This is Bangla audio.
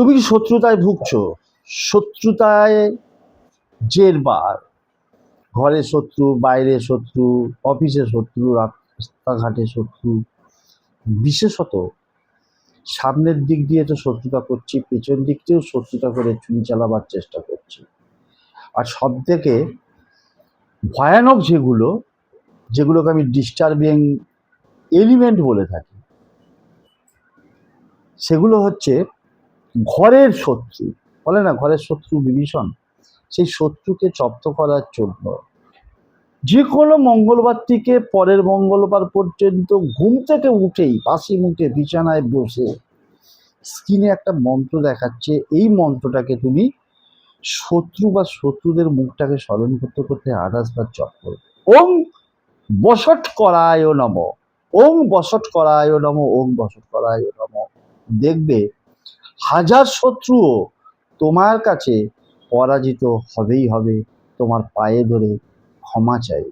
তুমি কি শত্রুতায় ভুগছো? শত্রুতায় জেরবার, ঘরে শত্রু, বাইরে শত্রু, অফিসে শত্রু, রাস্তাঘাটে শত্রু। বিশেষত সামনের দিক দিয়ে তো শত্রুতা করছি, পেছন দিক দিয়েও শত্রুতা করে চুরি চালাবার চেষ্টা করছি। আর সব থেকে ভয়ানক যেগুলোকে আমি ডিস্টার্বিং এলিমেন্ট বলে থাকি, সেগুলো হচ্ছে ঘরের শত্রু। বলে না ঘরের শত্রু বিভীষণ, সেই শত্রুকে জব্দ করার জন্য যে কোনো মঙ্গলবার থেকে পরের মঙ্গলবার পর্যন্ত ঘুম থেকে উঠেই বাসি মুখে বিছানায় বসে স্ক্রিনে একটা মন্ত্র দেখাচ্ছে, এই মন্ত্রটাকে তুমি শত্রু বা শত্রুদের মুখটাকে স্মরণ করতে করতে 28 বার জপ করবে। ওং বসট করায় নম, ওং বসট করায় নম, ওং বসট করায় নম। দেখবে হাজার শত্রুও তোমার কাছে পরাজিত হবেই হবে, তোমার পায়ে ধরে ক্ষমা চাই।